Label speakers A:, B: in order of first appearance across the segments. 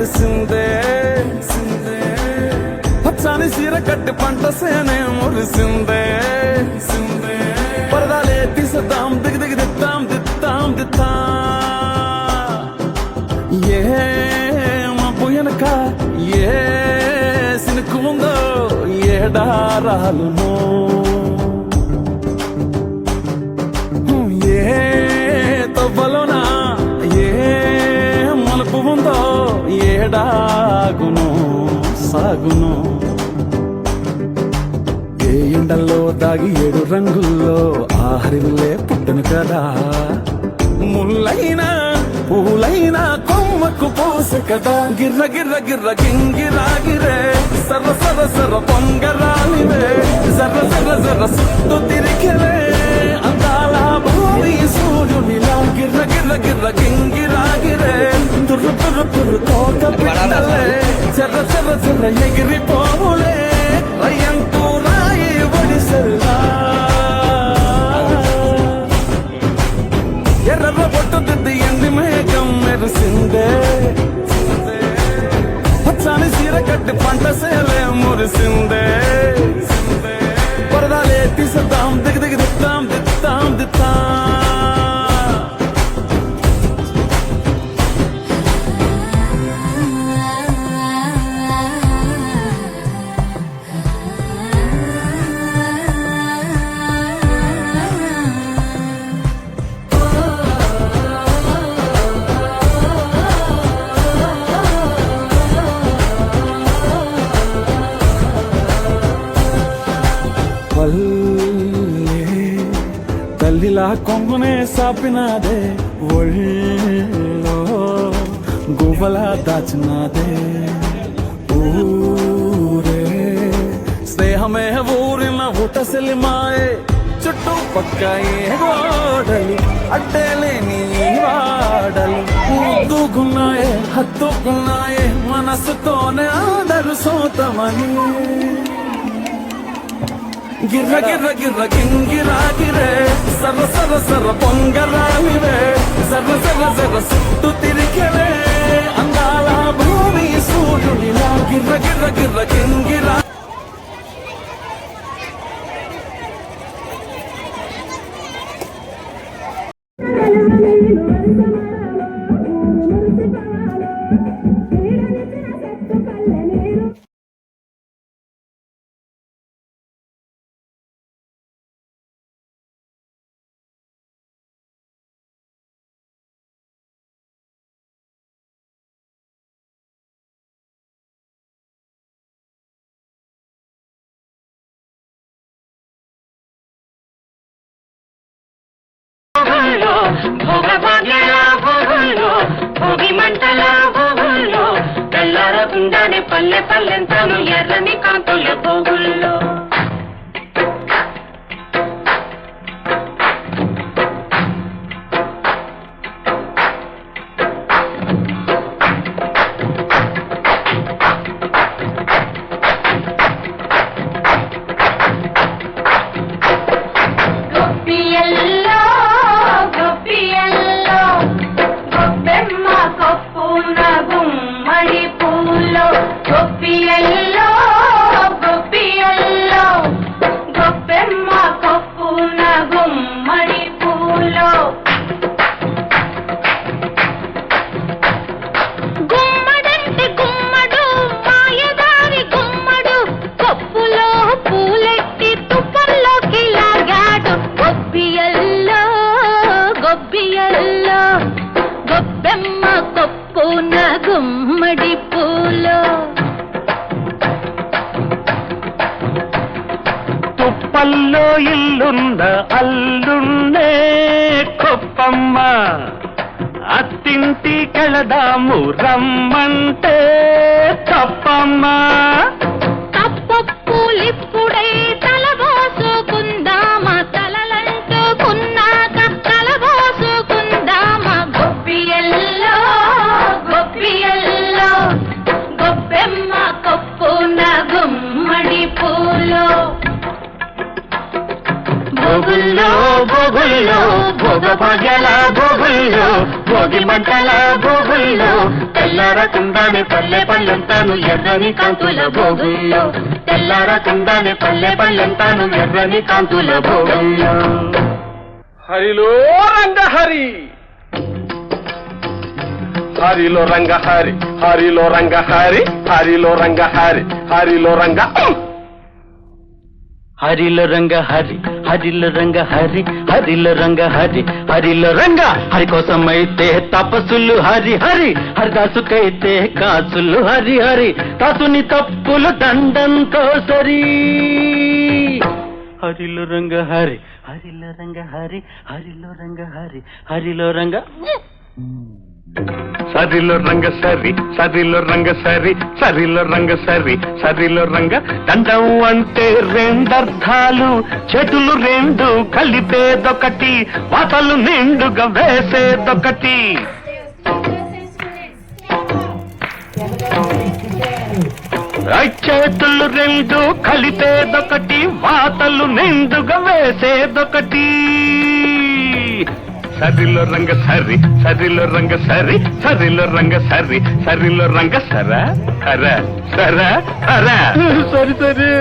A: మురిసిందే పచ్చాని సీర కట్టి పంట సేనే మురిసిందే పరదాలే తీసేద్దాం దిగి దిగి దిద్దాం దిద్దాం దిద్దా ఏ మా పోయనక ఏ సినుకు ఉందో ఏడారాలునో ఏ తవ్వలోనా ఏ మలుపు ఉందో ఏడాగును సాగును ఏ ఎండల్లో దాగి 7 రంగుల్లో ఆహరివులే పుట్టను కదా ముల్లైనా పూలైనా కొమ్మకు పోసె కదా గిర్ర గిర్ర గిర్ర గింగిరాగిరే సర్ర సర్ర సర్ర పొంగరాలివే జర్ర జర్ర జర్ర సుట్టు తిరిగిరే అందాల భూమి సూర్యునిలా గిర్ర గిర్ర గిర్ర గింగిరాగిరే తుర్రు తుర్రు తుర్రు తోక పిట్టలే జర్ర జర్ర జర్ర ఎగిరిపోలే రయ్యంటూ రాయి ఒడిసెల్లా ఎర్ర బొట్టు దిద్ది ఎండి మేఘం మెరిసిందే పచ్చాని సీర కట్టి పంట సేలే మురిసిందే పరదాలే తీసేద్దాం దిగి దిగి దిద్దాం దిద్దాం దిద్దా తల్లిలా కొంగునే సాపినాదే ఒళ్ళో గువ్వలా దాచినాదే ఊరే స్నేహమే ఊరిన ఊటసెలిమాయే చుట్టూ పక్క ఏ గోడలు అడ్డేలేని వాడలు ముద్దుకున్నాయే హత్తుకున్నాయే మనసుతోనే ఆదరు సోతమని గిర్ర గిర్ర గిర్ర గింగిరాగిరే సర్ర సర్ర సర్ర పొంగరాలివే జర్ర జర్ర జర్ర సుట్టు తిరిగిరే అందాల భూమి సూర్యునిలా గిర్ర గిర్ర గిర్ర గింగిరా
B: భోగి మంటల భోగుల్లో తెల్లారకుండానే పల్లె పల్లెంతాను ఎర్రని కాంతుల భోగుల్లో గుమ్మడి పూలో
C: తుప్పల్లో ఇల్లున్న అల్లున్నే కొప్పమ్మ అత్తింటి కెళదాము రమ్మంటే తప్పమ్మ
B: తప్పప్పులిప్పుడై తలబోసుకుందామా తలలంటుకున్నాక తలబోసుకుందామా గొప్పియల్లో గొప్పియల్లో గొప్పెమ్మ కొప్పున గుమ్మడి పూలో
C: బొగుల్లో భోగుల్లో భోగ భాగ్యాల భోగుల్లో భోగి మంటల భోగుల్లో తెల్లారకుండానే పల్లె పల్లెంతాను ఎర్రని కాంతుల భోగుల్లో తెల్లారకుండానే పల్లె పల్లెంతాను ఎర్రని కాంతుల భోగుల్లో
A: హరిలో రంగ హరి హరిలో రంగ హరి హరిలో రంగ హరి హరిలో రంగ హరి హరిలో రంగ
C: హరిలో రంగ హరి హరిలో రంగ హరి హరిలో రంగ హరి హరిలో రంగ హరి కోసమైతే తపస్సులు హరి హరి హరిదాసుకైతే కాసులు హరి హరి దాసుని తప్పులు దండంతో సరి హరిలో రంగ హరి హరిలో రంగ హరి హరిలో రంగ హరి హరిలో రంగ సరిలో రంగ సరి సరిలో రంగ సరి సరిలో రంగ సరి సరిలో రంగ దండం అంటే రెండర్థాలు చేతులు రెండు కలిపేదొకటి వాతలు నిండుగా వేసేదొకటి చేతులు రెండు కలిపేదొకటి వాతలు నిండుగా వేసేదొకటి సరిలో రంగ సరి సరిలో రంగ సరి సరిలో రంగ సరి సరిలో రంగ సర హర సర హర సరి సరి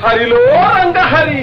A: హరిలో రంగ హరి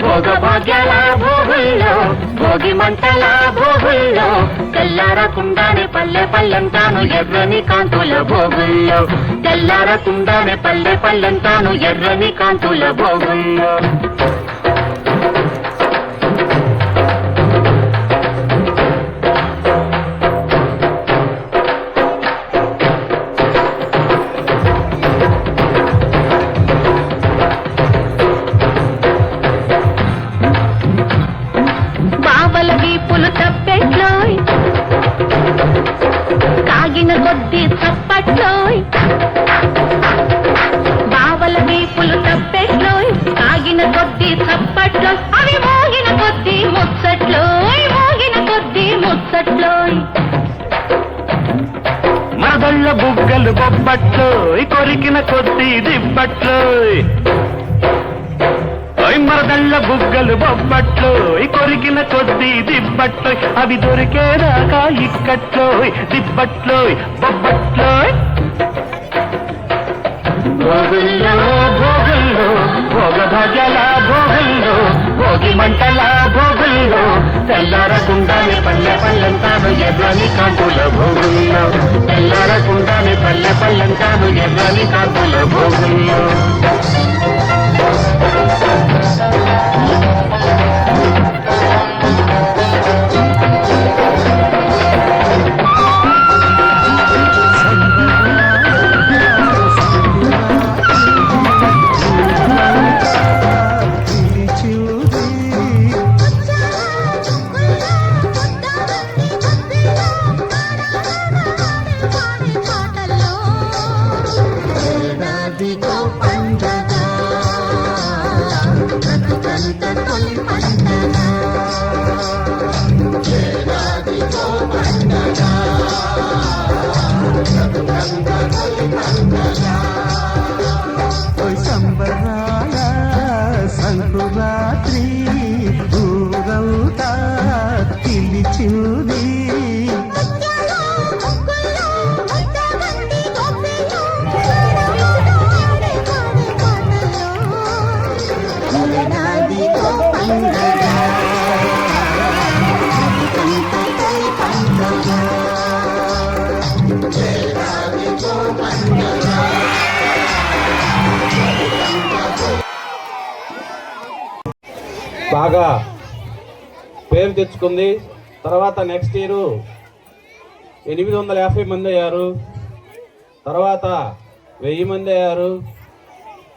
B: భోగభాగ్యాల భోగుల్లో భోగి మంటల భోగుల్లో తెల్లారకుండానే పల్లె పల్లెంతాను ఎర్రని కాంతుల భోగుల్లో తెల్లారకుండానే పల్లె పల్లెంతాను ఎర్రని కాంతుల భోగుల్లో కాగిన కొద్ది చప్పట్లోయ్ బావల వీపులు తప్పెట్లోయ్ కాగిన కొద్ది చప్పట్లో అవి మోగిన కొద్ది ముచ్చట్లోయ్ మోగిన కొద్ది ముచ్చట్లోయ్
C: మదళ్ళ బుగ్గలు బొబ్బట్లోయ్ కొరికిన కొద్ది దిబ్బట్లోయ్ మరదళ్ళ బుగ్గలు బొబ్బట్లో కొరికిన కొద్ది దిబ్బట్లో అవి దొరికేదాకా ఇక్కట్లో దిబ్బట్లో బొబ్బట్లో భోగుల్లో భోగుల్లో భోగ భాగ్యాల భోగుల్లో భోగి మంటల భోగుల్లో తెల్లారకుండానే పల్లె పల్లెంతాను ఎర్రని కాంతుల భోగుల్లో తెల్లారకుండానే పల్లె పల్లెంతాను ఎర్రని కాంతుల భోగుల్లో
D: సంబరాల సంకురాత్రి ఊరంతా పిలిచింది
B: పండుగ
E: బాగా పేరు తెచ్చుకుంది. తర్వాత నెక్స్ట్ ఇయర్ 850 మంది అయ్యారు, తర్వాత 1000 మంది అయ్యారు,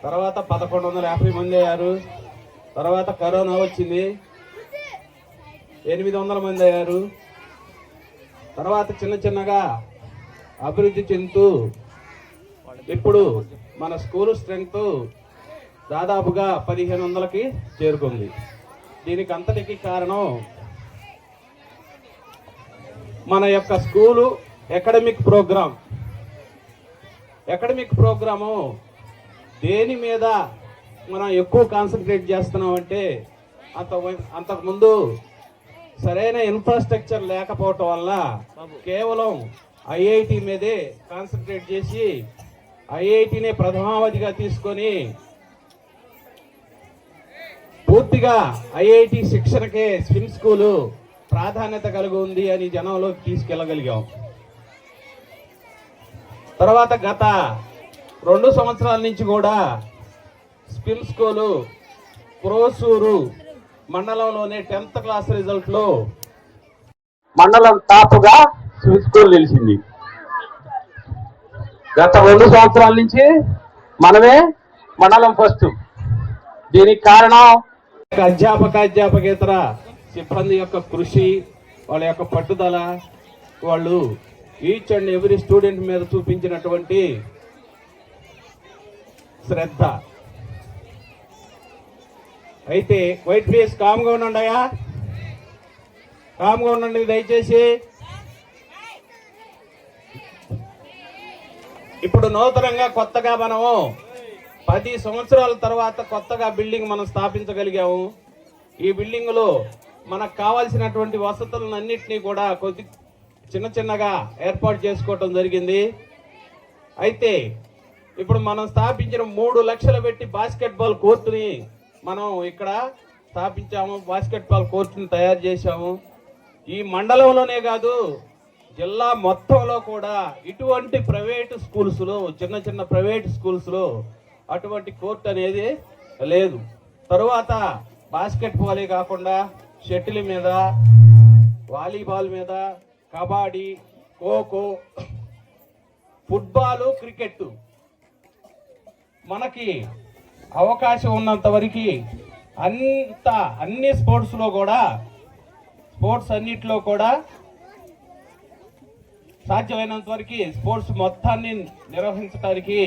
E: తర్వాత 1150 మంది అయ్యారు, తర్వాత కరోనా వచ్చింది 800 మంది అయ్యారు. తర్వాత చిన్న చిన్నగా అభివృద్ధి చెందుతూ ఇప్పుడు మన స్కూల్ స్ట్రెంగ్త్ దాదాపుగా 1500కి చేరుకుంది. దీనికి అంతటికి కారణం మన యొక్క స్కూలు అకాడమిక్ ప్రోగ్రాము దేని మీద మనం ఎక్కువ కాన్సన్ట్రేట్ చేస్తున్నాం అంటే అంతకుముందు సరైన ఇన్ఫ్రాస్ట్రక్చర్ లేకపోవటం వల్ల కేవలం ఐఐటి మీదే కాన్సన్ట్రేట్ చేసి ఐఐటినే ప్రథమావధిగా తీసుకొని పూర్తిగా ఐఐటి శిక్షణకే స్విమ్ స్కూలు ప్రాధాన్యత కలిగి ఉంది అని జనంలోకి తీసుకెళ్ళగలిగాం. తర్వాత గత 2 సంవత్సరాల నుంచి కూడా స్విమ్ స్కూలు ప్రోసూరు మండలంలోనే 10th క్లాస్ రిజల్ట్ లో మండలం టాప్గా స్విమ్ స్కూల్ నిలిచింది. గత 2 సంవత్సరాల నుంచి మనమే మండలం ఫస్ట్. దీనికి కారణం అధ్యాపకేతర సిబ్బంది యొక్క కృషి, వాళ్ళ యొక్క పట్టుదల, వాళ్ళు ఈచ్ అండ్ ఎవ్రీ స్టూడెంట్ మీద చూపించినటువంటి శ్రద్ధ. అయితే వైట్ ఫేస్ కామ్గా ఉండండియా, కామ్గా ఉండండి దయచేసి. ఇప్పుడు నూతనంగా కొత్తగా మనము 10 సంవత్సరాల తర్వాత కొత్తగా బిల్డింగ్ మనం స్థాపించగలిగాము. ఈ బిల్డింగ్లో మనకు కావాల్సినటువంటి వసతులను అన్నింటినీ కూడా కొద్ది చిన్నగా ఏర్పాటు చేసుకోవటం జరిగింది. అయితే ఇప్పుడు మనం స్థాపించిన 3 లక్షలు పెట్టి బాస్కెట్బాల్ కోర్టుని మనం ఇక్కడ స్థాపించాము. బాస్కెట్బాల్ కోర్టుని తయారు చేశాము. ఈ మండలంలోనే కాదు, జిల్లా మొత్తంలో కూడా ఇటువంటి ప్రైవేటు స్కూల్స్లో, చిన్న ప్రైవేట్ స్కూల్స్లో అటువంటి కోర్టు అనేది లేదు. తరువాత బాస్కెట్బాలే కాకుండా షటిల్ మీద, వాలీబాల్ మీద, కబడ్డీ, ఖోఖో, ఫుట్బాల్, క్రికెట్ మనకి అవకాశం ఉన్నంత వరకు అన్ని స్పోర్ట్స్ అన్నిట్లో కూడా సాధ్యమైనంత వరకు స్పోర్ట్స్ మొత్తాన్ని నిర్వహించడానికి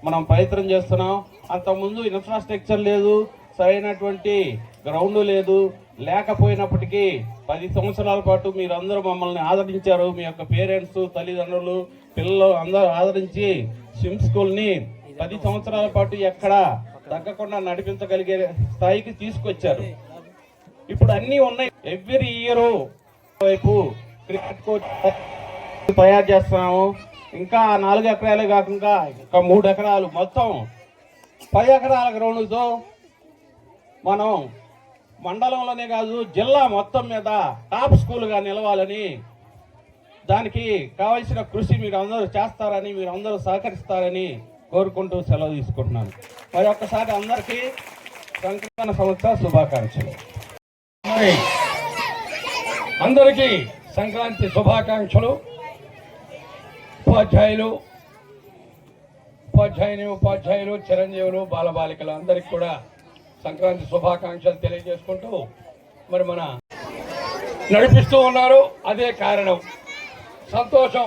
E: మనం ప్రయత్నం చేస్తున్నాం. అంతకుముందు ఇన్ఫ్రాస్ట్రక్చర్ లేదు, సరైనటువంటి గ్రౌండ్ లేదు. లేకపోయినప్పటికీ 10 సంవత్సరాల పాటు మీరందరూ మమ్మల్ని ఆదరించారు. మీ యొక్క పేరెంట్స్, తల్లిదండ్రులు, పిల్లలు అందరూ ఆదరించి స్విమ్ స్కూల్ని 10 సంవత్సరాల పాటు ఎక్కడ తగ్గకుండా నడిపించగలిగే స్థాయికి తీసుకొచ్చారు. ఇప్పుడు అన్నీ ఉన్నాయి. ఎవ్రీ ఇయర్ వైపు క్రికెట్ కోచ్ తయారు చేస్తున్నాము. ఇంకా 4 ఎకరాలే కాకుండా ఇంకా 3 ఎకరాలు, మొత్తం 10 ఎకరాల గ్రౌండ్తో మనం మండలంలోనే కాదు జిల్లా మొత్తం మీద టాప్ స్కూల్గా నిలవాలని, దానికి కావలసిన కృషి మీరు అందరూ చేస్తారని, మీరు అందరూ సహకరిస్తారని కోరుకుంటూ సెలవు తీసుకుంటున్నాను. మరి ఒక్కసారి అందరికీ సంక్రాంతి సంవత్సర శుభాకాంక్షలు.
F: మరి అందరికీ సంక్రాంతి శుభాకాంక్షలు. ఉపాధ్యాయులు, చిరంజీవులు, బాలబాలికలు అందరికి కూడా సంక్రాంతి శుభాకాంక్షలు తెలియజేసుకుంటూ మరి మన నడిపిస్తూ ఉన్నారు. అదే కారణం, సంతోషం.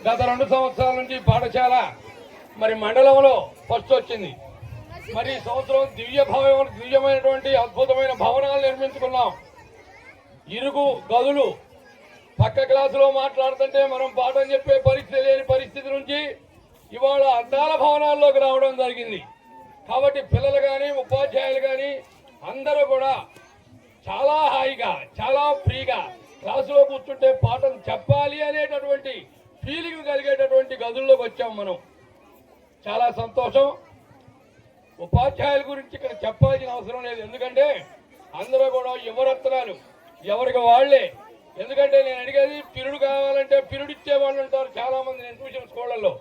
F: గత 2 సంవత్సరాల నుంచి పాఠశాల మరి మండలంలో ఫస్ట్ వచ్చింది. మరి ఈ సంవత్సరం దివ్యమైనటువంటి అద్భుతమైన భవనాలు నిర్మించుకున్నాం. ఇరుగు గదులు, పక్క క్లాసులో మాట్లాడుతుంటే మనం పాఠం చెప్పే పరిస్థితి లేని పరిస్థితి నుంచి ఇవాళ అద్దాల భవనాల్లోకి రావడం జరిగింది. కాబట్టి పిల్లలు కానీ, ఉపాధ్యాయులు కానీ అందరూ కూడా చాలా హాయిగా, చాలా ఫ్రీగా క్లాసులో కూర్చుంటే పాఠం చెప్పాలి అనేటటువంటి ఫీలింగ్ కలిగేటటువంటి గదుల్లోకి వచ్చాం మనం. చాలా సంతోషం. ఉపాధ్యాయుల గురించి ఇక్కడ చెప్పాల్సిన అవసరం లేదు, ఎందుకంటే అందరూ కూడా యువరత్నాలు, ఎవరికి వాళ్లే. ఎందుకంటే నేను అడిగేది, పీరియడ్ కావాలంటే పీరియడ్ ఇచ్చే వాళ్ళు ఉంటారు చాలా మంది. నేను చూసిన స్కూళ్ళల్లో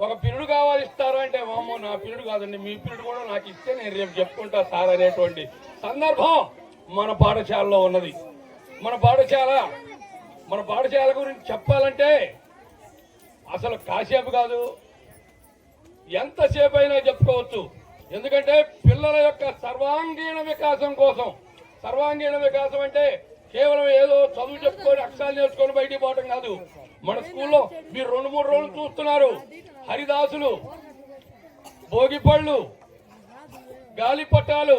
F: ఒక పీరియడ్ కావాలి ఇస్తారా అంటే వామ్మో నా పీరియడ్ కాదండి మీ పీరియడ్ కూడా నాకు ఇస్తే నేను రేపు చెప్పుకుంటా సార్ అనేటువంటి సందర్భం మన పాఠశాలలో ఉన్నది. మన పాఠశాల గురించి చెప్పాలంటే అసలు కాసేపు కాదు ఎంతసేపు అయినా చెప్పుకోవచ్చు. ఎందుకంటే పిల్లల యొక్క సర్వాంగీణ వికాసం కోసం, సర్వాంగీణ వికాసం అంటే కేవలం ఏదో చదువు చెప్పుకొని అక్షరాలు నేర్చుకొని బయటికి పోవటం కాదు. మన స్కూల్లో మీరు 2-3 రోజులు చూస్తున్నారు, హరిదాసులు, భోగిపళ్ళు, గాలిపటాలు,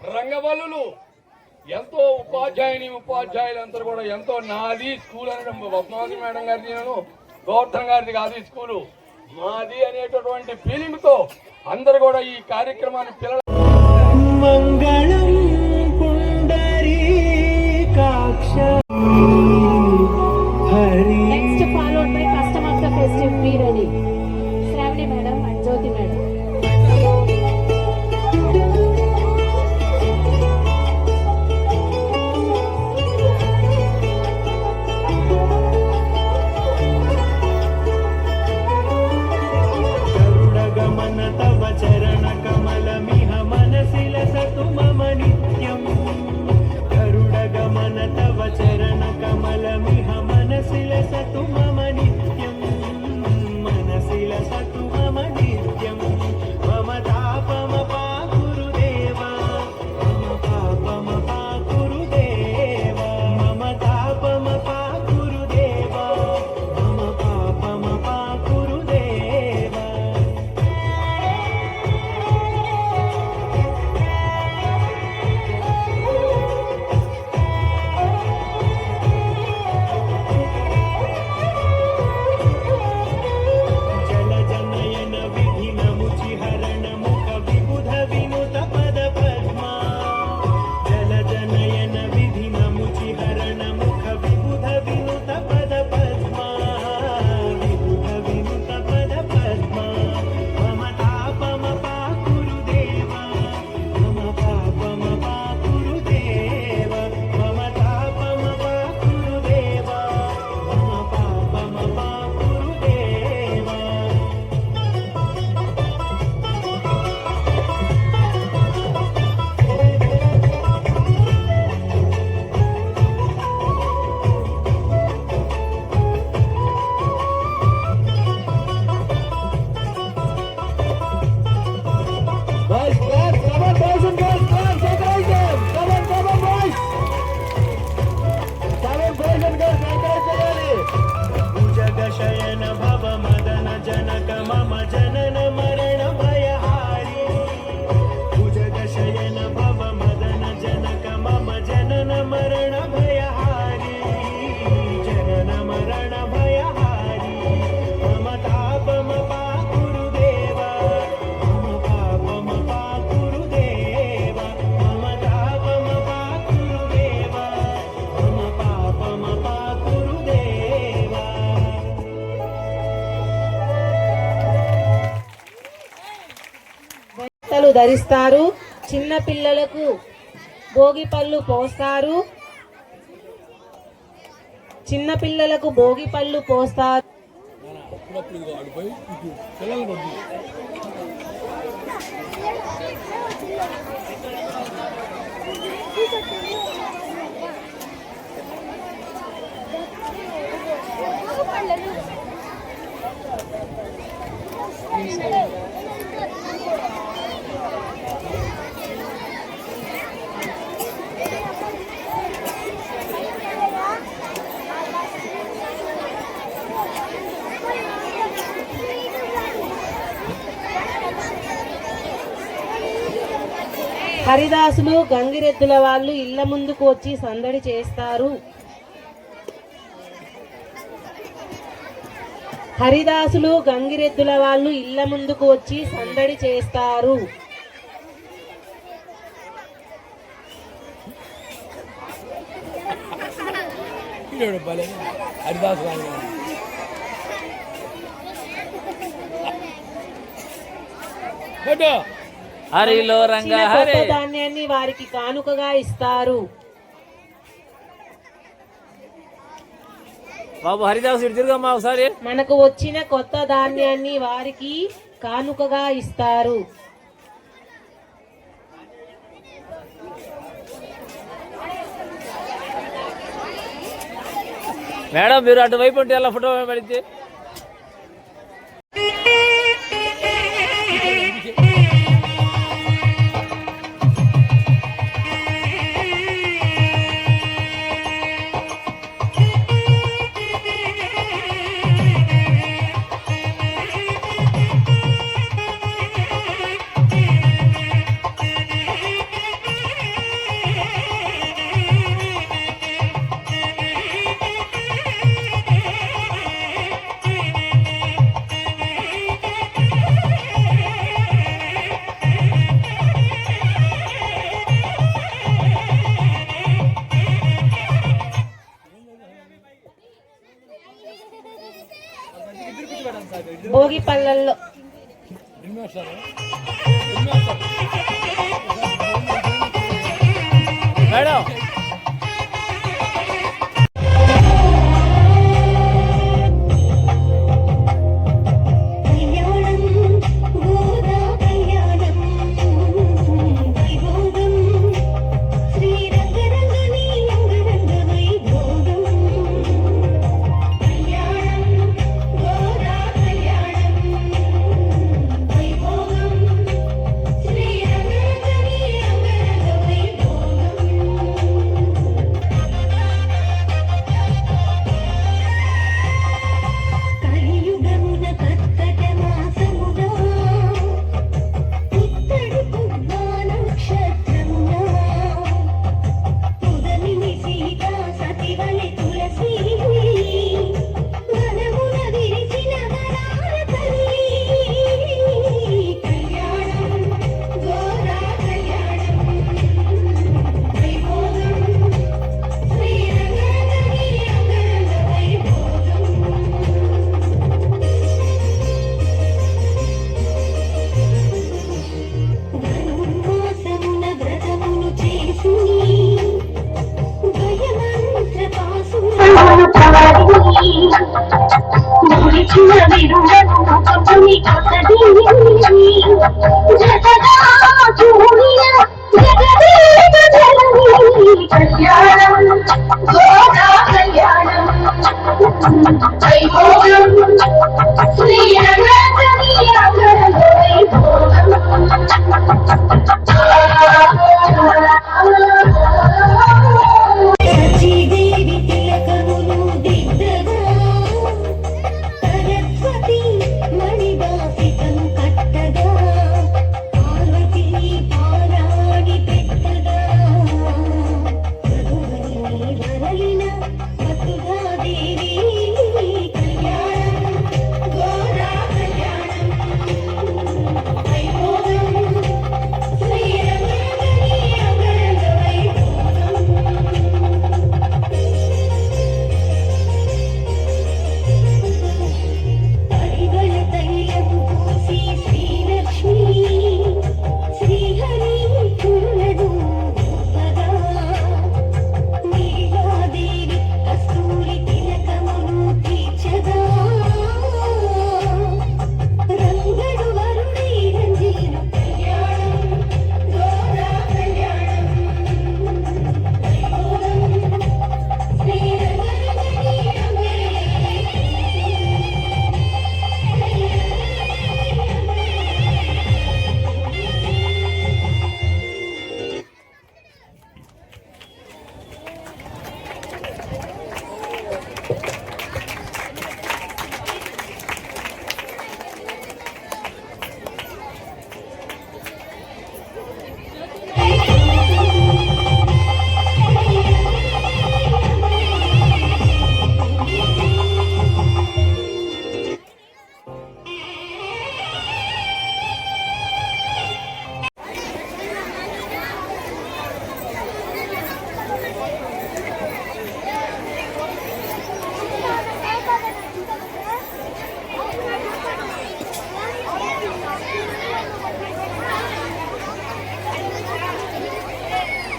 F: రంగవల్లులు, ఎంతో ఉపాధ్యాయులందరూ కూడా ఎంతో నాది స్కూల్ అనడం పద్మావతి మేడం గారిది, నేను గౌతమ్ గారిది కాదు ఈ స్కూలు మాది అనేటటువంటి ఫీలింగ్ తో అందరు కూడా ఈ కార్యక్రమాన్ని పిల్లల
D: మంగళం Pundarikaksha Hari.
G: Next followed by custom of the festive be ready. Shravani madam and Jyoti madam.
D: గరుడగమన తవ చరణ కమలమిహ మనసి లసతు మమ నిత్యం. గరుడగమన తవ చరణ కమలమిహ మనసి లసతు మమ నిత్యం. మనసి లసతు మమ నిత్యం. మమ తాపమ పాకురు దేవా, మమ పాపమ పాకురు దేవా, మమ తాపమ పాకురు దేవా, మమ పాపమ పాకురు దేవా. జలజనయన విధినముచి హరణ ముఖ విబుధ వినుత పద పద్మా. జలజనయన విధినముచి హరణ ముఖ విబుధ వినుత పద పద్మా. విబుధ వినుత పద పద్మా. మమ తాపమ పాకురు దేవా, మమ పాపమ పాకురు దేవా, మమ తాపమ పాకురు దేవా, మమ పాపమ పాకురు దేవా. Boys, clap! Come on, boys and girls, clap! Encourage them! Come on, boys! Come on, boys and girls, encourage చేయాలి. భుజగ శయన భవ మదన జనక మమ జనన మరణ భయహారి. భుజగ శయన భవ మదన జనక మమ జనన మరణ భయహారి. జనన మరణ భయహారి. మమ తాపమ పాకురు దేవా, మమ పాపమ పాకురు దేవా, మమ తాపమ పాకురు దేవా, మమ పాపమ పాకురు దేవా.
G: బట్టలు ధరిస్తారు, చిన్న పిల్లలకు భోగి పళ్ళు పోస్తారు, చిన్న పిల్లలకు భోగి పళ్ళు పోస్తారు. హరిదాసులు గంగిరెద్దుల వాళ్ళు ఇళ్ల ముందుకు వచ్చి సందడి చేస్తారు. హరిదాసులు గంగిరెద్దుల వాళ్ళు ఇళ్ల ముందుకు వచ్చి సందడి చేస్తారు.
C: హరిలో రంగ
G: చిన్న
C: హరి.
G: కొత్త ధాన్యాన్ని వారికి కానుకగా ఇస్తారు.
H: బాబు హరిదాస్ ఇటు తిరుగమ్మా ఒకసారి.
G: మనకు వచ్చిన కొత్త ధాన్యాన్ని వారికి కానుకగా ఇస్తారు.
H: మేడం మీరు అటువైపు ఉంటే ఎలా ఫోటో పడితే.
G: భోగి పళ్ళల్లో
H: మేడం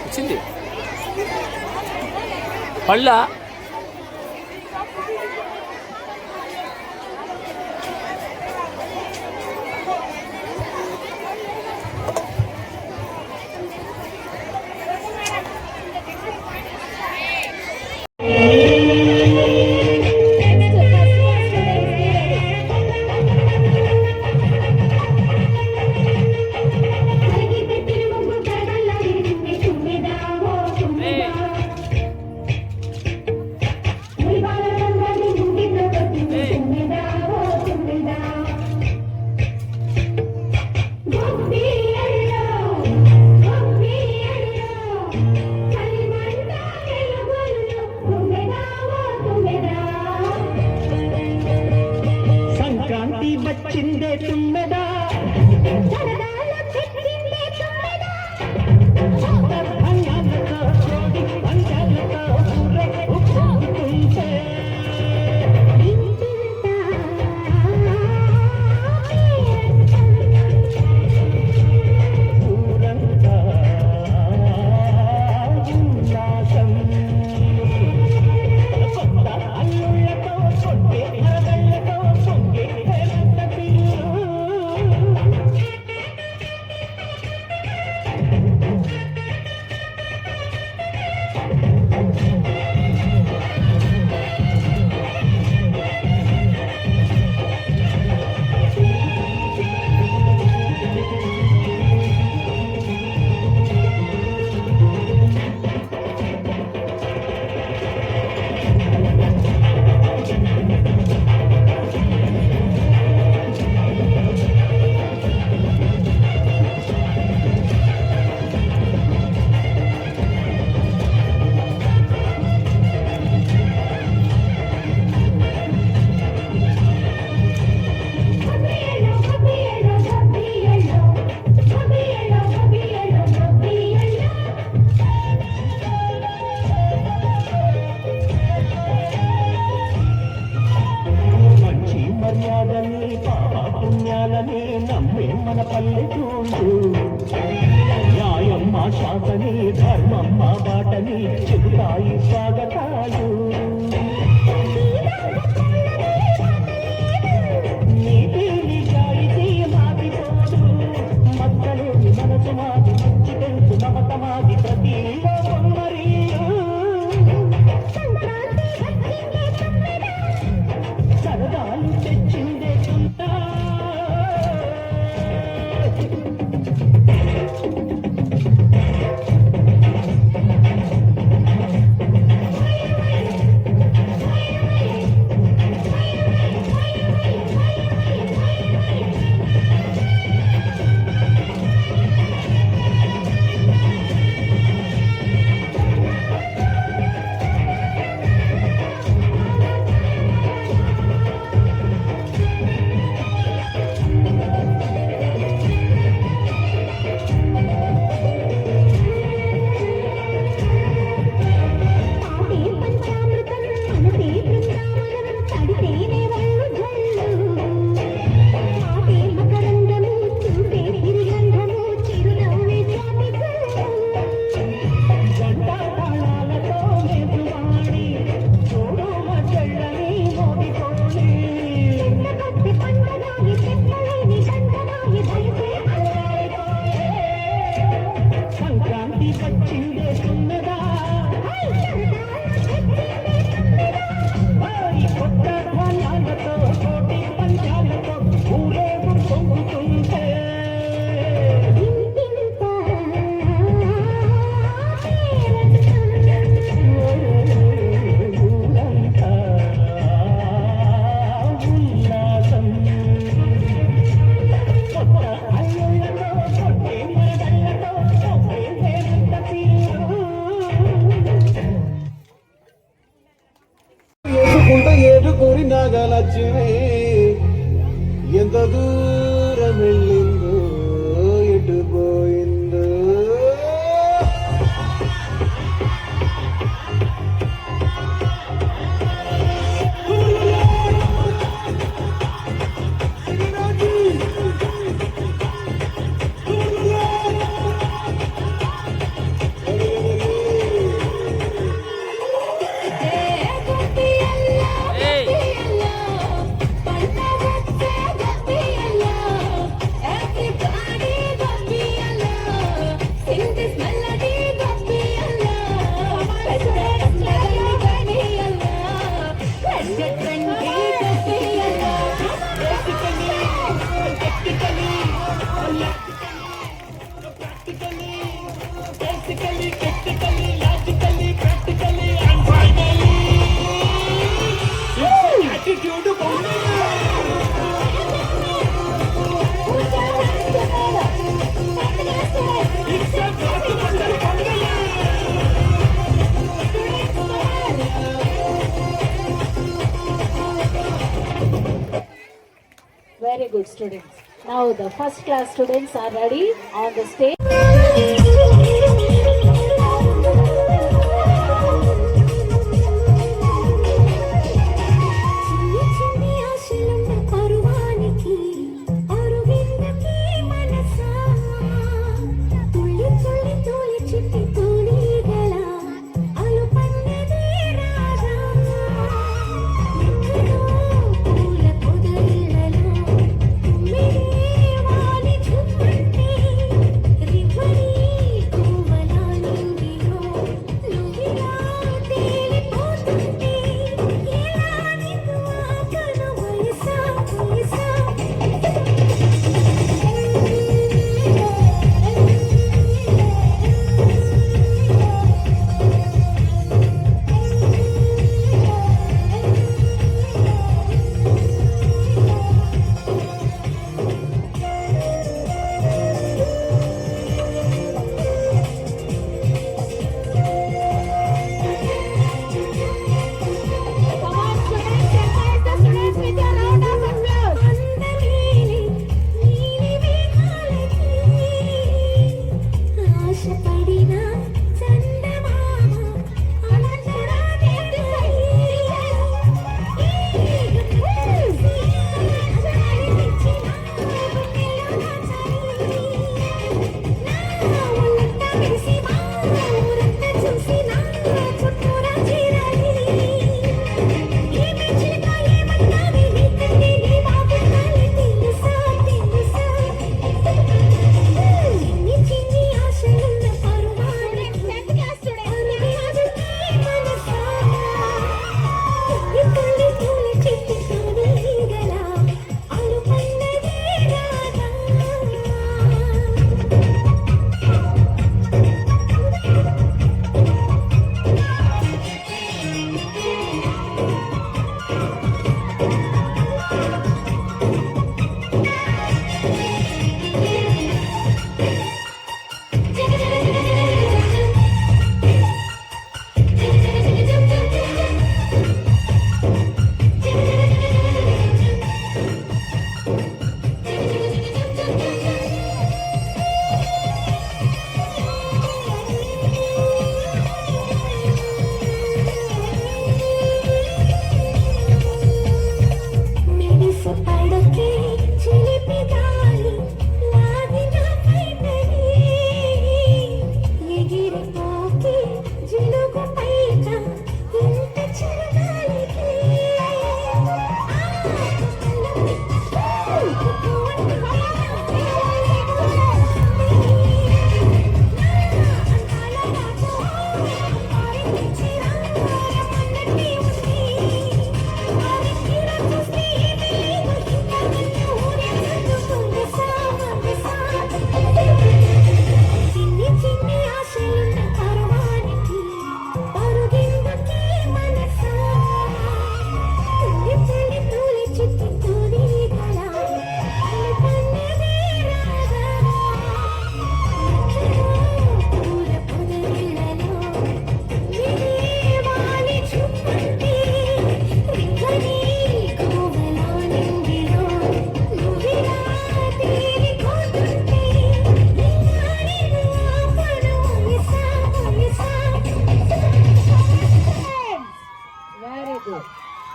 H: వచ్చింది పళ్ళ
D: తుమ్మెదా ధాన్యాలతో కోడి పంచాలతో ఊరే ఉప్పుకుంటే ఊరంతా ఉల్లాసం కొత్త అల్లుళ్ళతో కొట్టే మరదళ్ళతో పొంగే హేమంత తీరు మంచి మర్యాదని పుణ్యాలని నమ్మే మన పల్లెటూళ్ళు న్యాయం మా శాతని ధర్మం మా బాటని చెబుతాయి స్వాగతాలు నీతి నిజాయితీ మాది తోడు మక్కలేని మనసు మాది మంచి తెలుసు మమత మాది ప్రతి సరదాలు తెచ్చిందే చుంటా సంక్రాంతి పచ్చిందే తుమ్మెదా కొత్త ధాన్యాలతో కోటి పంచాలతో ఊరేగు పొంగుతుంటే ఊరంతా ఉల్లాసం కొత్త అల్లుళ్ళతో కొట్టే మరదళ్ళతో పొంగే హేమంత తీరు
A: ఏడుకుంట ఏడుకోరి నాగలక్ష్మి ఎంత దూరం వెళ్ళిందో ఎటు పోయిందో
H: ఏయ్
G: Now the first class students are ready on the stage.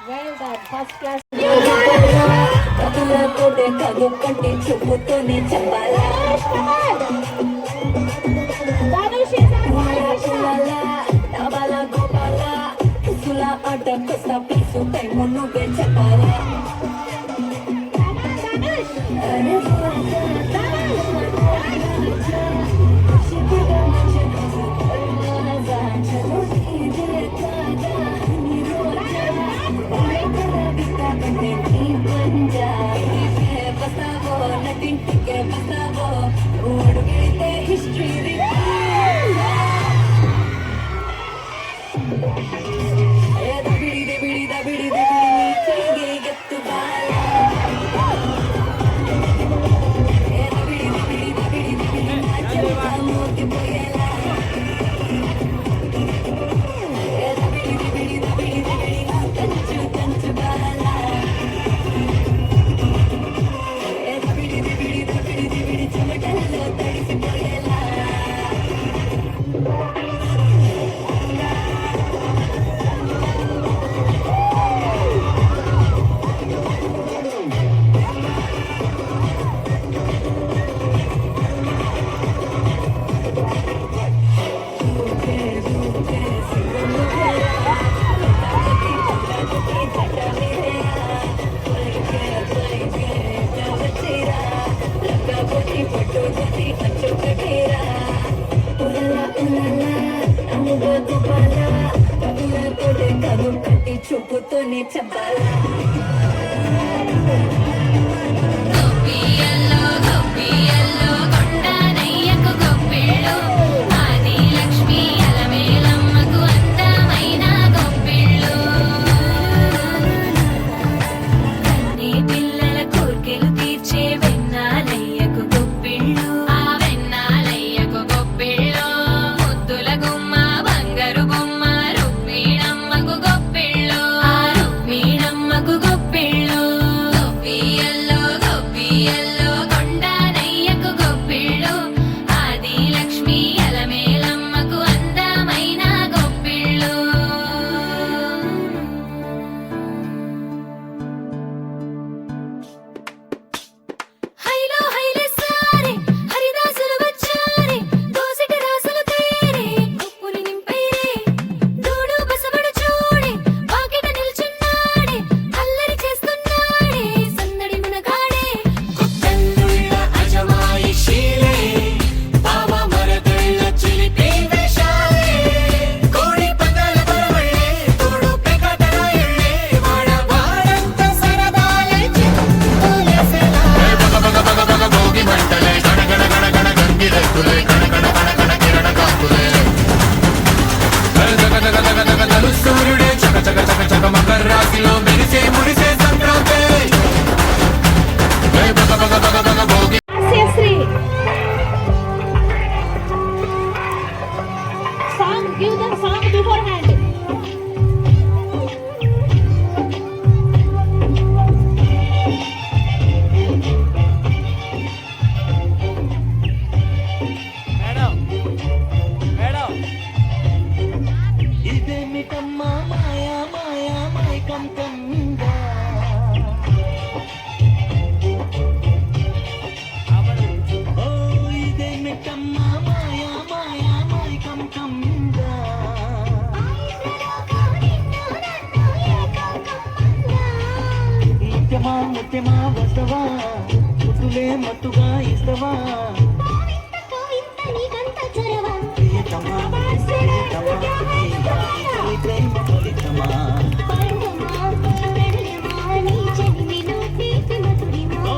G: Well done, first class.
B: చేత్తోనే చంపాలా Give them song beforehand.
H: Madam madam
D: ఇదేమిటమ్మా మాయా మాయా మైకం కమ్మిందా ఓ ఇదేమిటమ్మా మాయా మాయా మైకం కమ్మిందా ముత్యమా ముత్యమా వస్తవా ముద్దులే మత్తుగా ఇస్తవా ప్రియతమా ప్రియతమా ఈ ప్రేమ ఫలితమా ఓ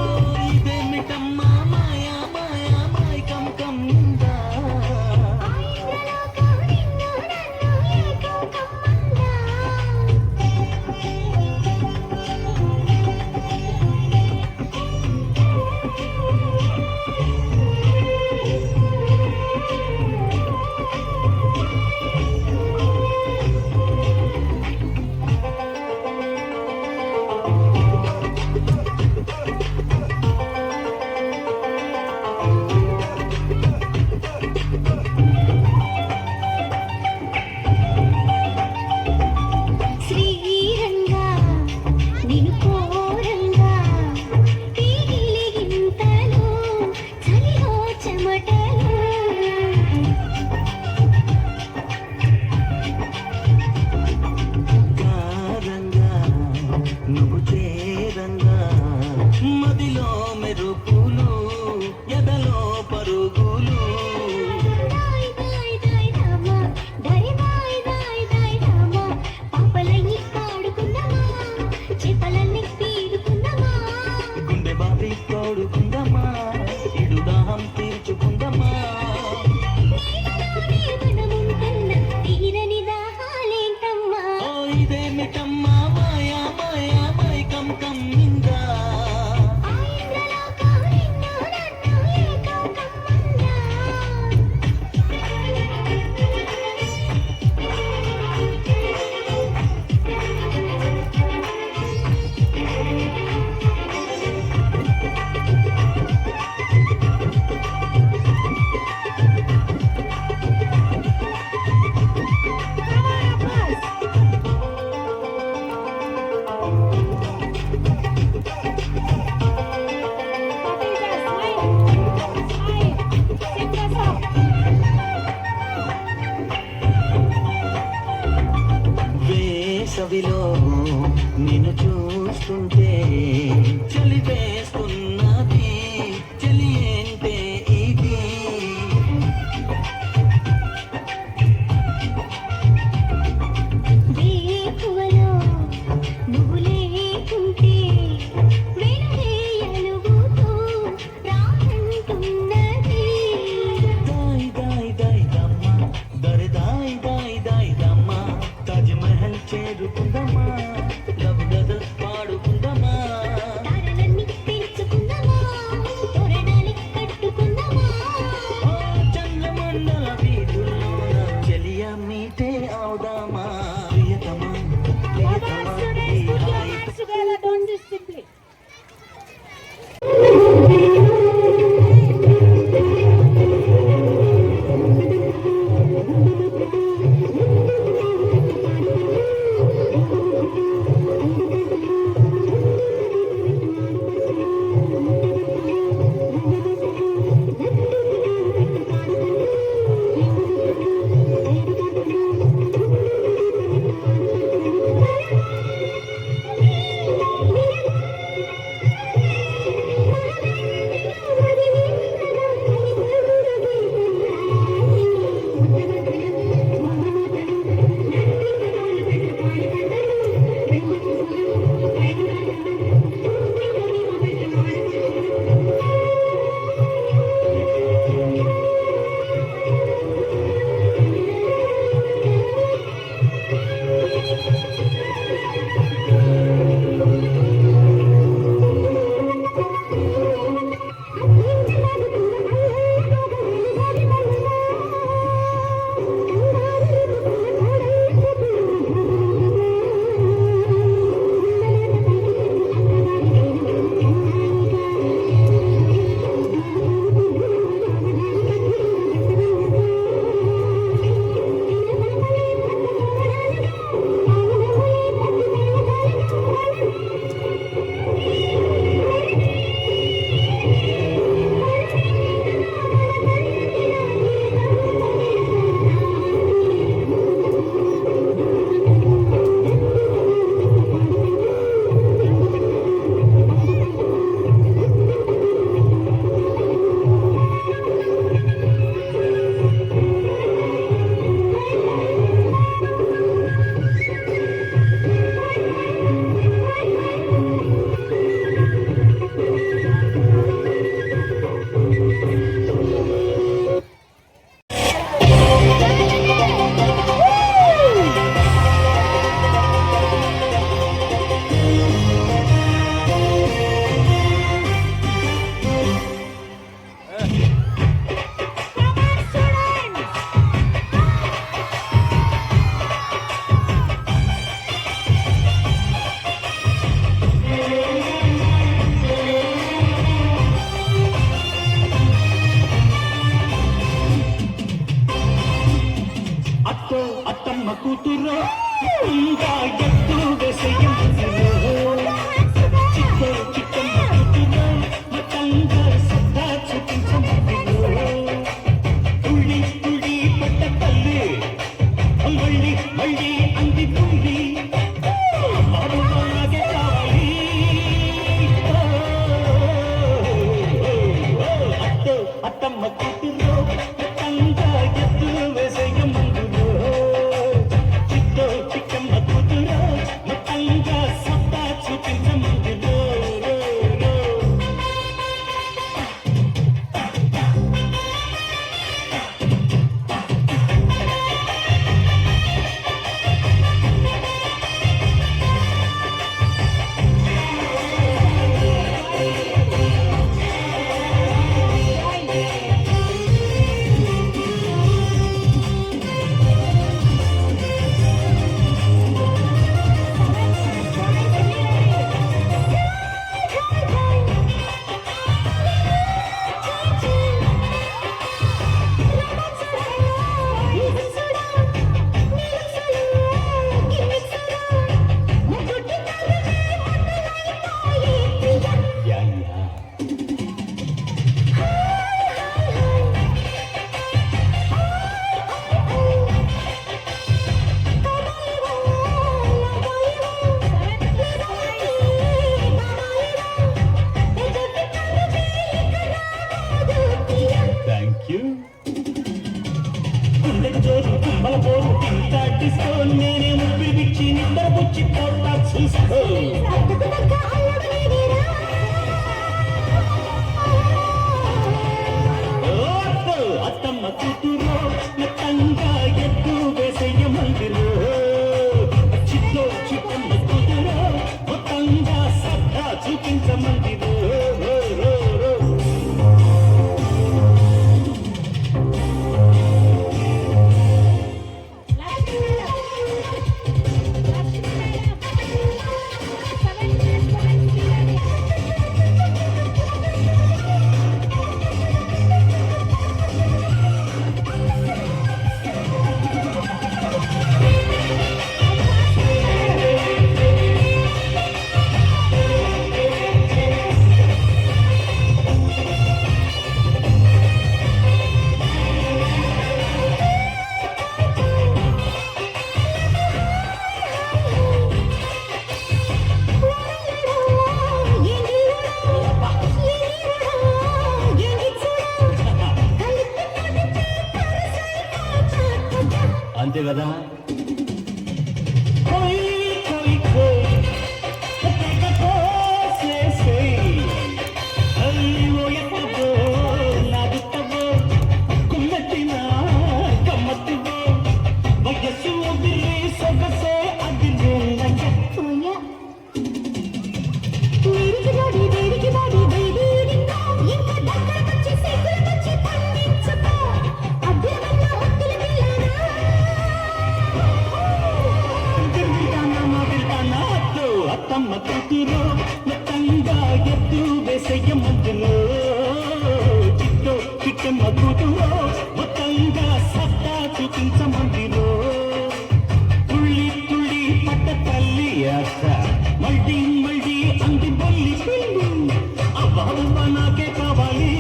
D: ఇదేమిటమ్మా మాయా మాయా మైకం కమ్మిందా
B: శ్రీరంగా నిన్ను కోరంగా పీలిగింతలు చలిలో చెమటలు
D: కారంగా నువ్వు చేరంగా మదిలో మెరుపులు ఎదలో పరుగులు
B: దాయ్ దాయ్ దాయ్ రామా దాయ్ దాయ్ దాయ్ దాయ్ రామా పాపలన్నీ పాడుకుందామా చేపలన్నీ పీడుకుందామా
D: గుండె బాబి తోడుకుందమ్మా ఇడు దాహం తీర్చుకుందమ్మా
B: మనముంటున్న తీరని దాహాలేంటమ్మా
D: ఓ ఇదేమిటమ్మా మాయా మాయా మైకం కమ్మిందా వేసవిలో నిన్ను చూస్తుంటే చలి వేస్తున్నది చలి ఏంటే ఇది
B: వేకువలో
D: కూతురు ఇంకా ఎత్తు వేసేయం చిక్కో చిక్కమ్మ కూతురు మతంగా సత్తా చూపించమందిరు తుళ్ళి తుళ్ళి పట్ట తల్లి మళ్ళీ మళ్ళీ అంది తుళ్ళి బాబులాగే కావాలి అత్తో అత్తమ్మ కూతురు మతంగా ఎత్తు వేసేయం మందురు చిక్కో చిక్కమ్మ కూతురు మతంగా సత్తా చూపించమందిరు థ్యాంక్ యూ గుండెకు జోరు కుమ్మల పోరు తింటా డిస్కో నేనే ముప్పిరి పిచ్చి నిద్ర పుచ్చి పోతా చూసుకో అత్తమ్మ కూతురు మొత్తంగా ఎత్తు వేసేయ మందిరు చిత్తో చిత్తమ్మ కూతురు మొత్తంగా సత్తా చూపించమందిరు అంతే కదా అత్తమ్మ కూతురు మొత్తంగా ఎత్తు వేసేయ మందులు చిట్టో చిట్టమ్మ కూతురు మొత్తంగా సత్తా చూపించమందిరు తుళ్ళి తుళ్ళి పట్ట తల్లి అత్త మళ్ళీ మళ్ళీ అంది బల్లి పిల్లి ఆ బాబు నాకే కావాలి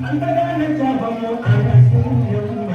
D: అందగానే చాపము అనసూయమ్మ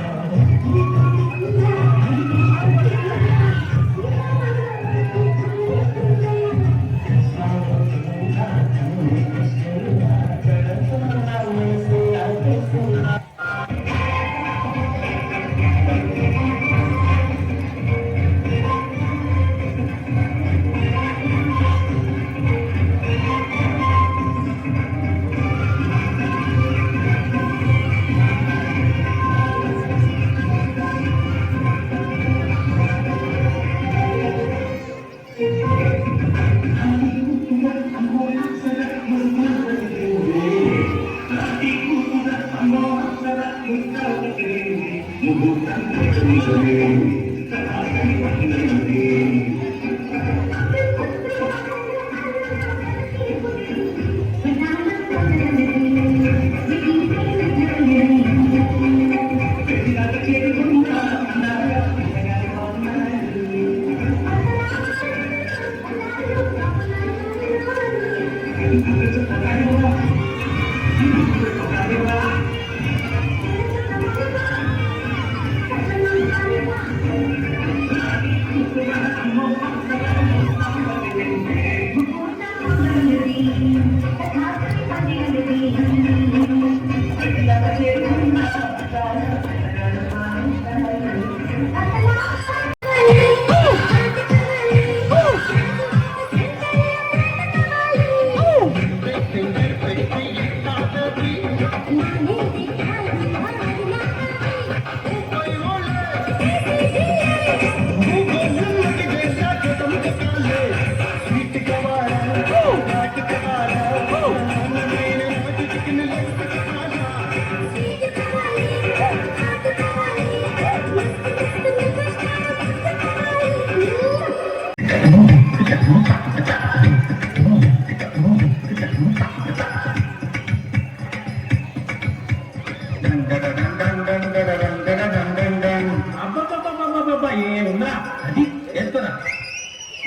D: అబ్బబ్బబ్బబ్బబ్బబ్బ ఏముందా అది వేస్తున్నా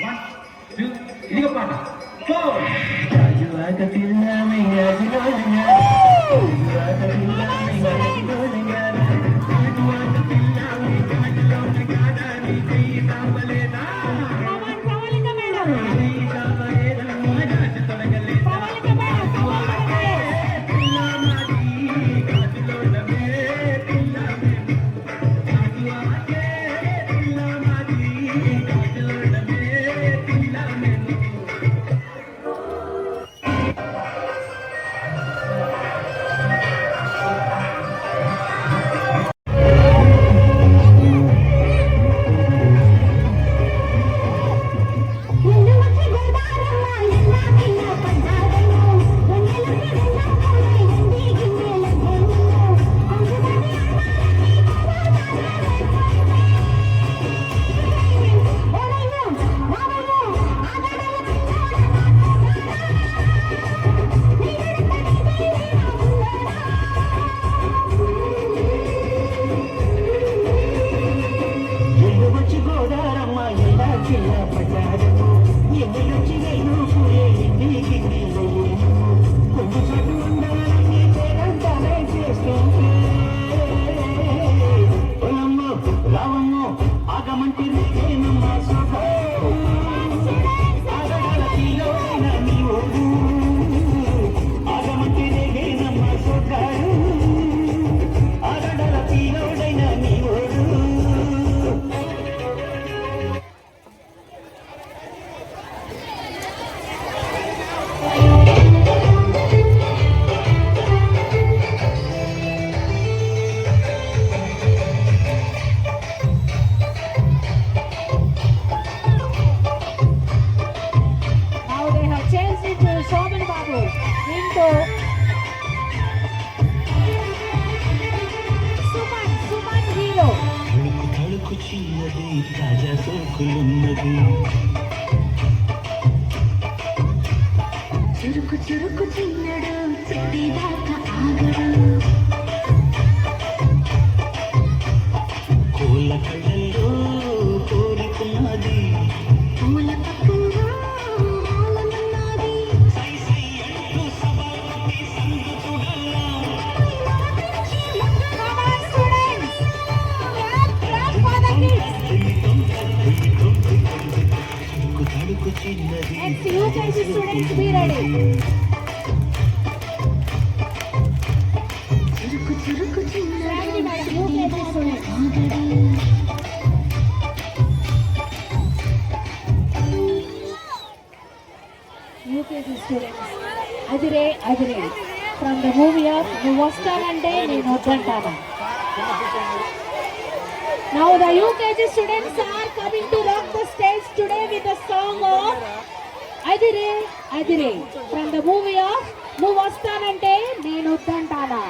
D: 1 2 ఇదిగో పాట 4 రాజువాక పిల్లమే రాజులోనగా రాజువాక పిల్లమే రాజులోనగా రాజువాక పిల్లమే రాజులోనగా నీ చెయ్యి తాపలేదా చెయ్యి తాపలేదా రాజు తొలగలేదా పిల్ల మాది రాజులోనమే పిల్లమే రాజువాకే పిల్ల మాది రాజులోనమే పిల్లమే
B: ఎల్లువచ్చి గోదారమ్మ ఎల్లా పిల్ల పడ్డారమ్మ వంగెలకి వెళ్ళాలి ఎండి గిన్నెల గోము అందుకని ఓరయ్యో మావయ్యో ఆగడల
D: ఎల్లువచ్చి గోదారమ్మ ఎలా చిన్న పడ్డారము ఎన్నెలొచ్చి వెలుగులే ఇంటికి నీళ్ళయ్యేను కొంగు చోటు ఉండాలని పేరంతానే చేస్తుంటే పొలమ్మ రావమ్మ ఆగమంటే నేనమ్మ శోభ ఆగడాల తీలోన నీ ఓడు ఆగమంటే నేనమ్మ శోభ ఆగడాల తీలోడైన నీ ఓడు
B: Now they have changed into Shobhan Babu into Suman Hero.
D: తడుకు తడుకు చిన్నది తాజా సోకులున్నది
B: చురుకు చురుకు చిన్నడు చెట్టిదాకా ఆగడు
D: కోళ్ళ కళ్ళల్లో కోరికున్నది
B: పూల పక్కన ఆలమన్నది
D: సై సై అంటూ సభలోకి సందు చూడల్లా
B: Come on students, clap for the kids.
D: తడుకు తడుకు చిన్నది
B: Next UKG students be ready. చురుకు చురుకు చిన్నడు చెట్టిదాకా ఆగడు UKG students, Adhire Adhire from the movie of నువ్వు వస్తానంటే నేను వద్దంటాను. Now the UKG students are coming to rock the stage today with the song of Adhire Adhire from the movie of నువ్వు వస్తానంటే నేను వద్దంటానా.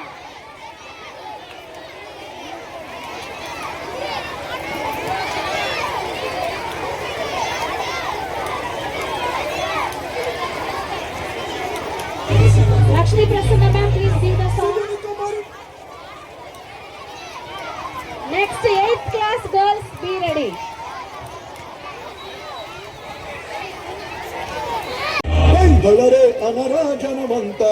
B: Lakshmi Prasanna ma'am, please sing the song. Next 8th class girls, be ready.
A: బళరే అనరాజనమంతా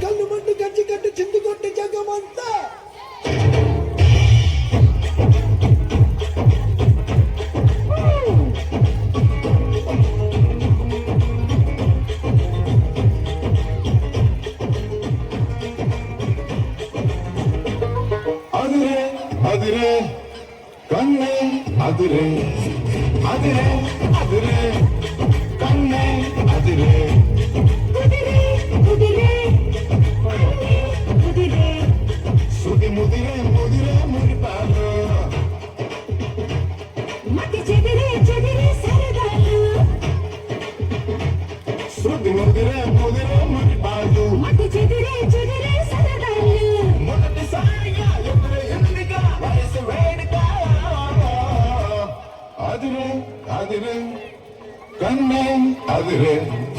A: కళ్ళు మండు గజ్జి కట్టి చిందు కొట్టి జగమంతా అదిరే అదిరే కన్నే అదిరే అదిరే అదిరే కన్నే అదిరే
B: కుదిరే కుదిరే కుదిరే
A: సుడి ముదిరే ముదిరే మురిపాలు
B: మతి చెదిరే చెదిరే సరదాలు
A: సుడి ముదిరే ముదిరే
B: చెదిరే సరదాలు
A: మొదటిసారిగా ఎదురు ఎదురుగా వయసు వేడుక అదిరే అదిరే కన్నే అదిరే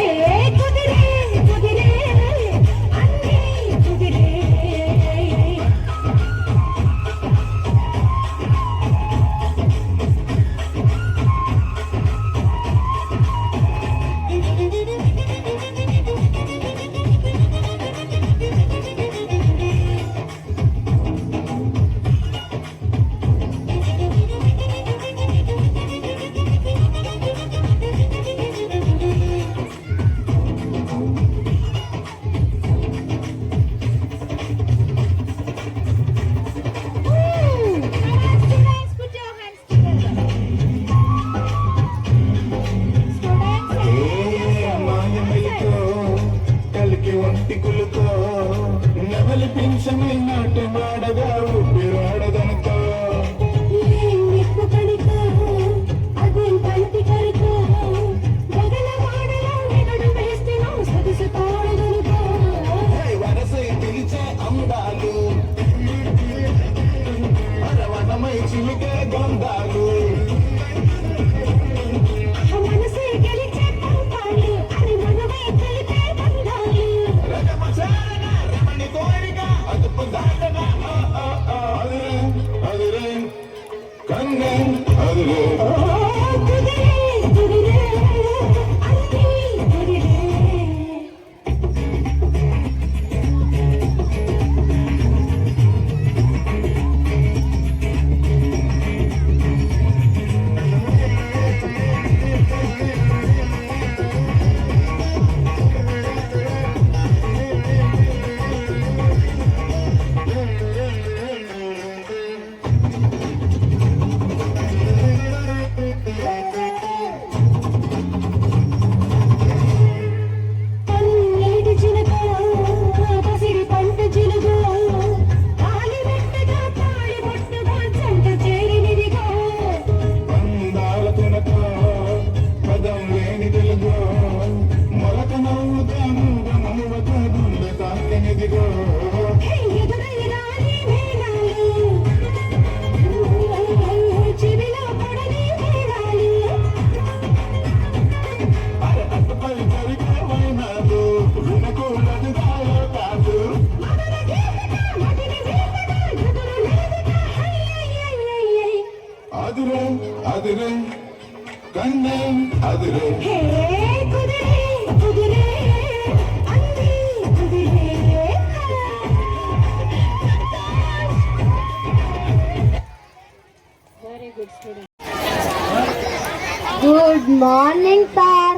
B: ఏ కుదిరే కుదిరే అన్నీ కుదిరే Students, put your hands together.
A: మాయమైతో కలికి ఒంటి కులుతో నవలి పింఛమి నాటు మాడగా ఊపిరాడదనుకో
B: నిప్పు కణికో అదేం పంటి కరికో గగన వాడలో నిగడు వేస్తేనో సొగసు తోడగనుకో
A: వరసై పిలిచే అందాలు అరవణమై చిలికే గంధాలు
B: మనసే గెలిచే పంపాలు అని మనమే కలిపే బంధాలు
A: రగమచారగా రమణి కోరిక అదుపు దాటగా అదిరే అదిరే కన్నే అదిరే
B: కుదిరే కుదిరే అన్నీ కుదిరే పన్నీటి చిలుక పసిడి పంట చిలుక కాలి మెట్టగా తాళి బొట్టుగా చెంట చేరినిదిగా
A: అందాల తునక పదం లేని తెలుగు మొలక నవ్వుతాను నవ్వక గుండె తాకినిదిగో
B: ఎదురై రాని మేళాలు చెవిలో పడని మేళాలు
A: అరే అటుపై జరిగేమైనాదు వినకూడదు కాదు కాదు
B: మదన గీతగా మదిని వీతగా ఎదురు లేదుగా హై
A: అదిరే అదిరే కన్నే అదిరే
B: హే కుదిరే కుదిరే అన్నీ కుదిరే very good student good morning sir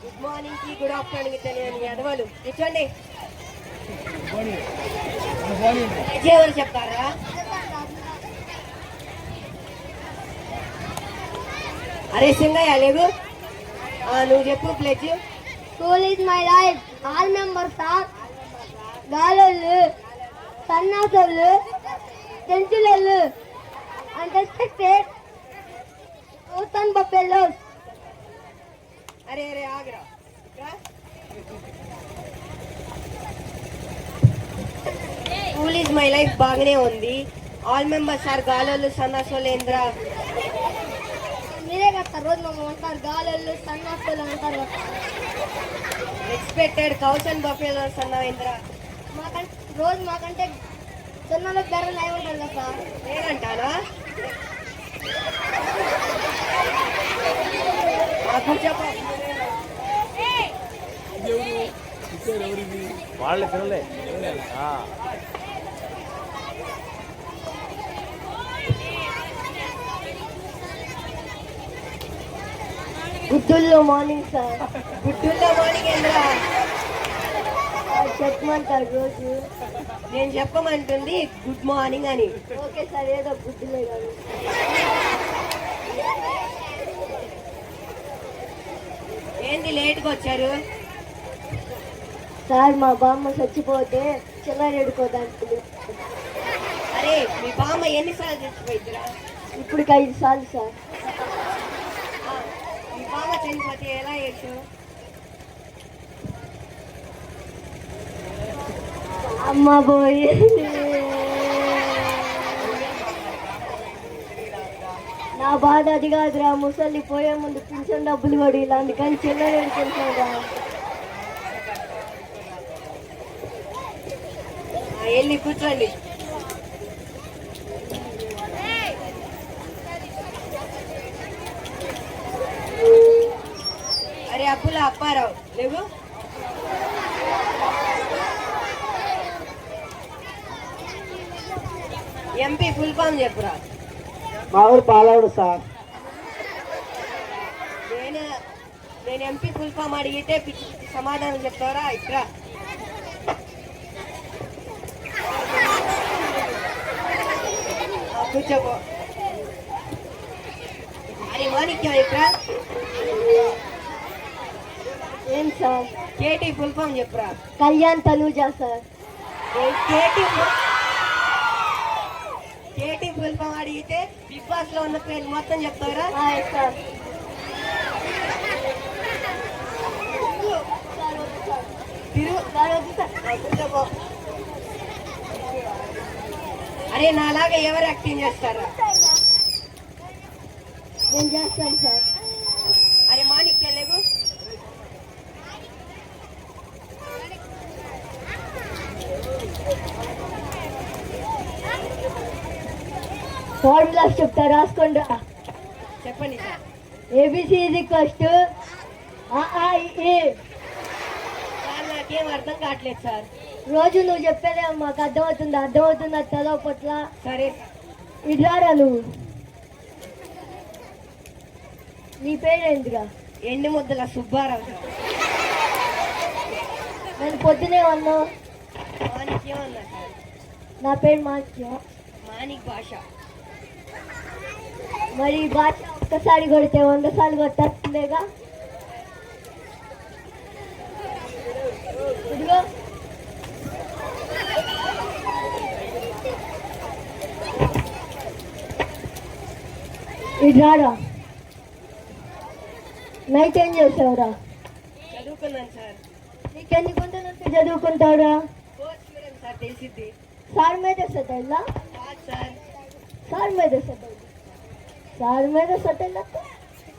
G: good morning కి గుడ్ ఆఫ్టర్నూన్ కి తెలియని ఎదవలు కూర్చోండి ఎవరు చెప్తారా అరే సింగయ్య లేవు నువ్వు చెప్పు please
B: school is my life all members are గాలోళ్ళు సన్నాసోళ్ళు చెంచులోళ్ళు అండ్ రెస్పెక్టెడ్ ఊతన్ బఫెలోస్
G: అరే అరే ఆగరా స్కూల్ ఈజ్ మై లైఫ్ బాగానే ఉంది ఆల్ మెంబర్స్ ఆర్ గాలోళ్ళు సన్నాసోలేంద్ర
B: మీరే కదా రోజు మమ్మల్ని అంటారు గాలోళ్ళు సన్నాసోళ్ళు అంటారు
G: ఎక్స్పెక్టెడ్ కౌసన్ బఫెలోస్ అన్నావేంద్ర
B: మాకంటే రోజు మాకంటే జొన్నలో బెర్రలు ఏమంటారు కదా సార్
G: నేనంటానా చెప్ప
H: వాళ్ళ పిల్లలే
B: గుడ్డుల్లో మార్నింగ్ సార్
G: గుడ్డుల్లో మార్నింగ్ ఏంద్రా
B: చెప్పమంటారు రోజు
G: నేను చెప్పమంటుంది గుడ్ మార్నింగ్ అని
B: ఓకే సార్ ఏదో గుడ్డులే కాదు
G: ఏంది లేట్గా వచ్చారు
B: సార్ మా బామ్మ చచ్చిపోతే చిల్లరెడుకోదానికి
G: అరే మీ బామ్మ ఎన్నిసార్లు చచ్చిపోయిద్దిరా
B: ఇప్పటికి 5 సార్లు సార్
G: మీ బామ్మ చనిపోతే ఎలా ఏడ్చావు
B: అమ్మ పోయి నా బాధ అది కాదురా, ముసలి పోయే ముందు పింఛన్ డబ్బులు పడి అందుకని చిల్లర కొంచెంరా.
G: వెళ్ళి కూర్చోండి. అరే అప్పుల అప్పారావు లేవు. ఎంపీ ఫుల్ ఫామ్ చెప్పురా.
D: మా ఊరు పాలవుడు సార్.
G: నేను ఎంపీ ఫుల్ ఫామ్ అడిగితే సమాధానం చెప్తారా? ఇక్కడ కూర్చోపో. అరే మాణిక్యం ఇక్కడ
B: ఏం సార్?
G: కేటీ ఫుల్ ఫామ్ చెప్పురా.
B: Kalyan Tanuja sir.
G: KT full form అడిగితే బిగ్ బాస్ లో ఉన్న పేరు మొత్తం చెప్తారా?
B: సార్
G: కూర్చోపో. అరే నాలాగా ఎవరు యాక్టింగ్ చేస్తారా?
B: నేను చేస్తాను సార్.
G: అరే మాణిక్యం లేవు.
B: ఫార్ములాస్ చెప్తా, రాసుకోండి.
G: చెప్పండి సార్.
B: ఏబిసి ఫస్ట్
G: సార్ నాకేం అర్థం కావట్లేదు సార్.
B: రోజు నువ్వు చెప్పేదే మాకు అర్థమవుతుందా చదవ పట్ల.
G: సరే
B: ఇట్లారా నువ్వు. నీ పేరేంటిగా?
G: ఎండు ముద్దల సుబ్బారావు సార్.
B: నేను పొద్దునే ఉన్నావు.
G: మాణిక్యం అన్నా సార్.
B: నా పేరు మాణిక్యం.
G: మాణిక్ భాష.
B: మరి ఈ భాష ఒక్కసారి కొడితే 100 సార్లు కొట్టేస్తుందేగా. ఇదిగో ఇట్లారా. నైట్ ఏం చేసావురా?
G: చదువుకున్నాను సార్.
B: నీకెన్ని గుంటలుంటే చదువుకుంటావురా?
G: కోర్స్ స్టూడెంట్ సార్, తెలిసిద్ది.
B: సార్ మీద సటైల్లా?
G: కాదు సార్.
B: సార్ మీద సటైల్. సార్ మీద సటైల్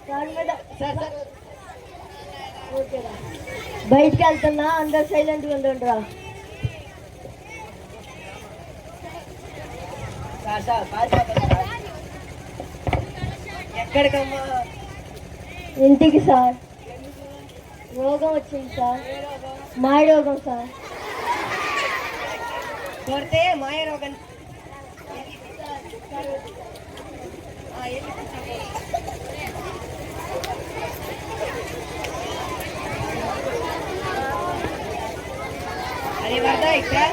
B: సార్ మీద
G: సార్ సార్
B: ఓకేరా. బయటికి వెళ్తున్నా, అందరు సైలెంట్గా ఉండండిరా.
G: సార్ సార్ పారిపోతాను సార్. ఎక్కడికమ్మా?
B: ఇంటికి సార్. రోగం వచ్చింది సార్. మాయ రోగం సార్.
G: కొడితే మాయ రోగం. అరే వరదా ఇక్కడ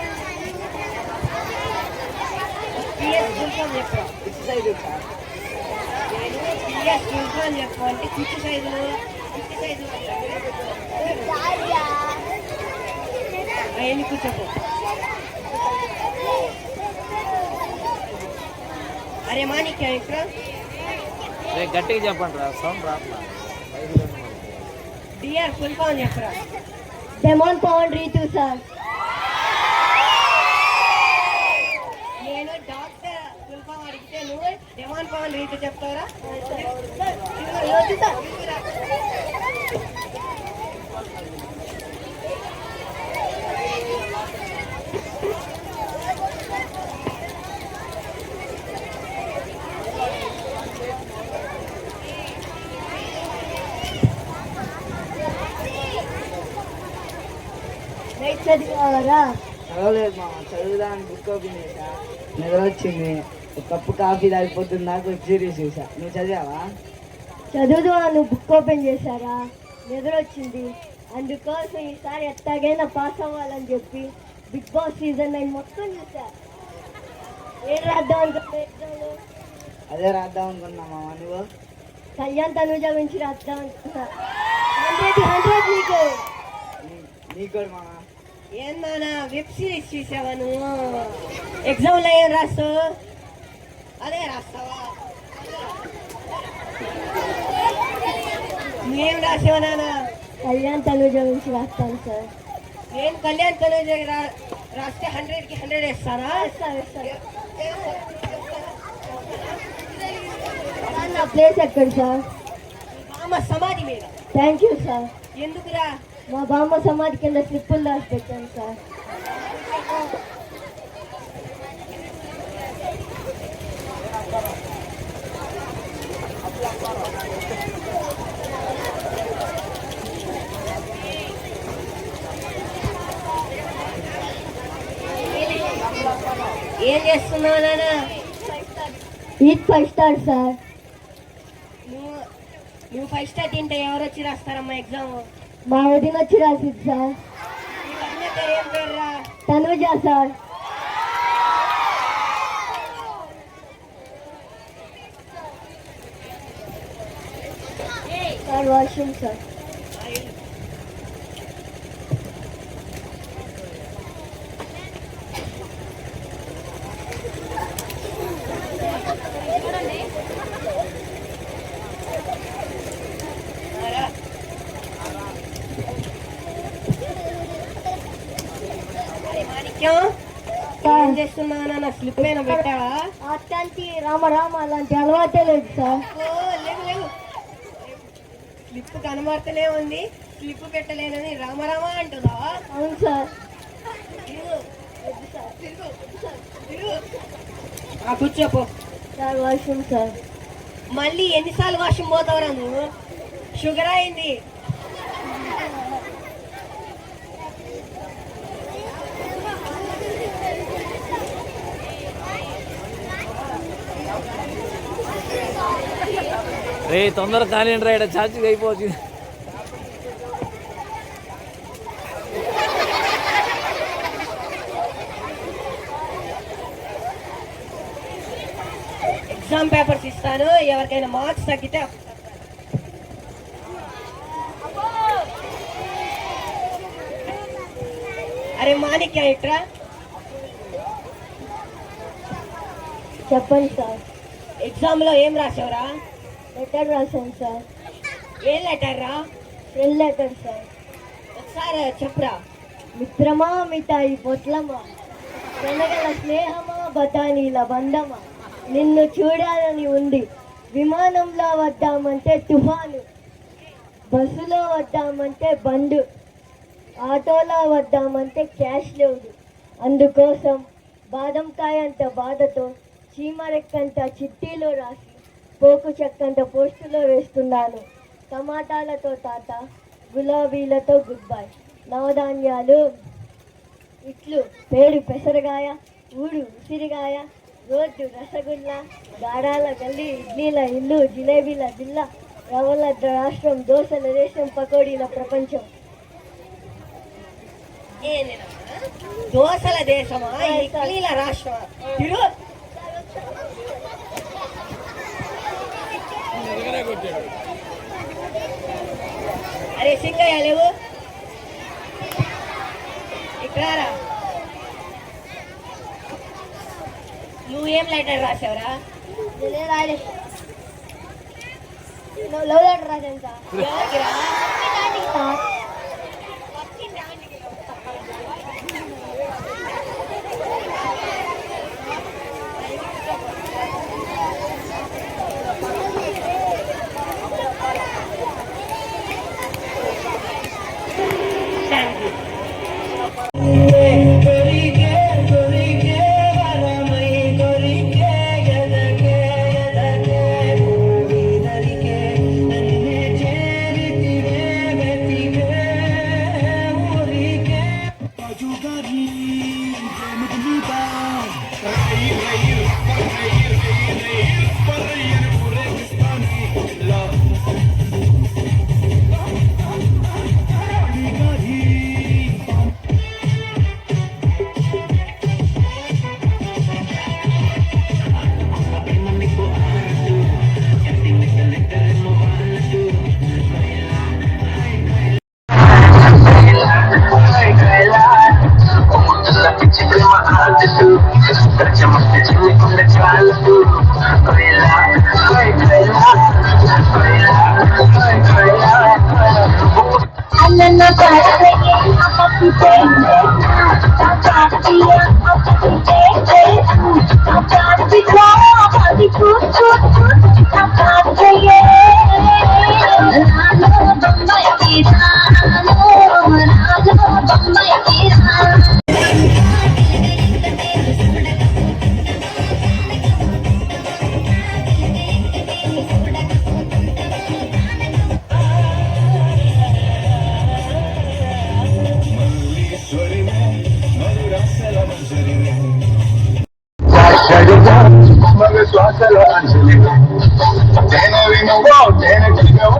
G: పిఎస్ ఫుల్ఫామ్ చెప్పు. నేను పిఎస్ ఫుల్ఫామ్ చెప్పు అంటే చిట్టి సైజులు అవన్నీ కూర్చోపో. అరే మాణిక్యం ఇక్కడ
H: గట్టిగా చెప్పండి రా, సౌండ్ రాట్లా.
G: డిఆర్ ఫుల్ ఫామ్ చెప్పురా.
B: Demon Pavan Rithu sir.
G: నేను డాక్టర్ ఫుల్ ఫామ్ అడిగితే నువ్వు డెమాన్ పవన్ రీతు చెప్తారా?
B: నైట్ చదివారా?
D: చదవలేదు మామ, చదువుదానికి బుక్ ఓపెన్ చేసా, నిద్ర వచ్చింది. ఒక కప్పు కాఫీ తాగిపోతుంది, నాకు వెబ్ సిరీస్ చూసా. నువ్వు చదివావా?
B: చదువుదా, నువ్వు బుక్ ఓపెన్ చేశారా? నిద్ర వచ్చింది. అందుకోసం ఈసారి ఎట్టాగైనా పాస్ అవ్వాలని చెప్పి బిగ్ బాస్ సీజన్ 9 మొత్తం చూసా. ఏం రాద్దాం అనుకుంటే ఎగ్జామ్లో
D: అదే రాద్దాం అనుకున్నా మామ. నువ్వు?
B: కళ్యాణ్ తనుజ గురించి రాద్దాం అనుకున్నా. 100 నీకు.
D: నీకు కూడా మామ.
G: ఏందన్నా వెబ్ సిరీస్ చూసావా నువ్వు? ఎగ్జామ్లో ఏం రాస్తావు? అదే రాస్తావా? నువ్వేం రాసావు నాన్న?
B: కళ్యాణ్ తనుజ గురించి రాస్తాను సార్.
G: నేను కళ్యాణ్ తనుజ రాస్తే 100కి 100 వేస్తారా?
B: నా ప్లేస్ ఎక్కడ సార్?
G: బామ్మ సమాధి మీద.
B: Thank you sir.
G: ఎందుకురా?
B: మా బామ్మ సమాధి కింద స్లిప్పులు దాచి పెట్టాను సార్.
G: ఏం చేస్తున్నావు నాన్న?
B: Eat 5 star sir.
G: నువ్వు 5 స్టార్ తింటే ఎవరు వచ్చి రాస్తారమ్మా ఎగ్జామ్?
B: మా వదిన వచ్చి రాసిద్ది సార్.
G: ఏం పేర్రా?
B: Tanuja sir. Sir washroom sir.
G: ఏం చేస్తున్నా నాన్న? స్లిప్ అయినా పెట్టావా?
B: అట్లాంటి రామ అలాంటి అలవాటే లేదు సార్.
G: లేవు స్లిప్ కనబడతలే ఉంది, స్లిప్ పెట్టలేనని రామరామ అంటుందా?
B: అవును సార్.
G: కూర్చోపో.
B: Sir washroom sir.
G: మళ్ళీ ఎన్నిసార్లు వాష్రూమ్ పోతావురా నువ్వు? షుగర్ అయింది.
H: రే తొందరగా కానివ్వండి రా, ఇక్కడ ఛార్జింగ్ అయిపోవచ్చు.
G: ఎగ్జామ్ పేపర్స్ ఇస్తాను, ఎవరికైనా మార్క్స్ తగ్గితే అరే మాణిక్య ఇట్రా.
B: చెప్పండి సార్.
G: ఎగ్జామ్ లో ఏం రాసావురా?
B: లెటర్ రాశాను సార్.
G: ఏం లెటర్ రా?
B: Friend letter sir.
G: ఒకసారి చెప్పురా.
B: మిత్రమా మిఠాయి పొట్లమా, వెనగల స్నేహమా బఠానీల బంధమా, నిన్ను చూడాలని ఉంది, విమానంలో వద్దామంటే తుఫాను, బస్సులో వద్దామంటే బండు, ఆటోలో వద్దామంటే క్యాష్ లేదు, అందుకోసం బాదంకాయ అంత బాధతో చీమరెక్కంత చిట్టీలో రాసి పోకు చెక్కంత పోస్టులో వేస్తున్నాను. టమాటాలతో తాత, గులాబీలతో గుడ్ బై, నవధాన్యాలు ఇట్లు, పేరు పెసరగాయ, ఊడు ఉసిరిగాయ, రోడ్డు రసగుల్లా, గాడాల గల్లి, ఇడ్లీల ఇల్లు, జిలేబీల జిల్లా, రవ్వల రాష్ట్రం, దోశల దేశం, పకోడీల ప్రపంచం.
G: దోశల దేశమా? ఇడ్లీల రాష్ట్రమా? అరే సింగయ్య లేవు ఇక్కడ. నువ్వేం లెటర్ రాసావురా?
B: లవ్ లెటర్ రాశాను సార్.
G: ఎవరికిరా?
B: సార్
D: చేరితివే వెతివే
I: శ్వాసలో అంజలిలో తేనె వినువో తేనె చిన్నవో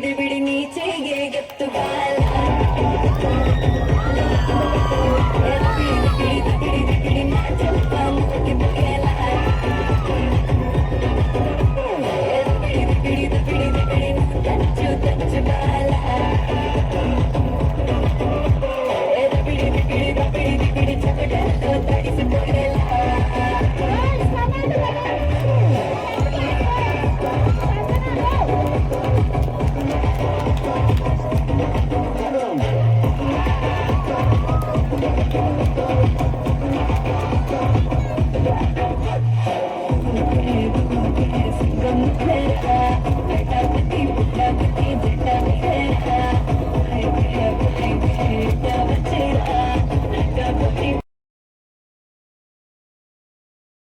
D: బిడి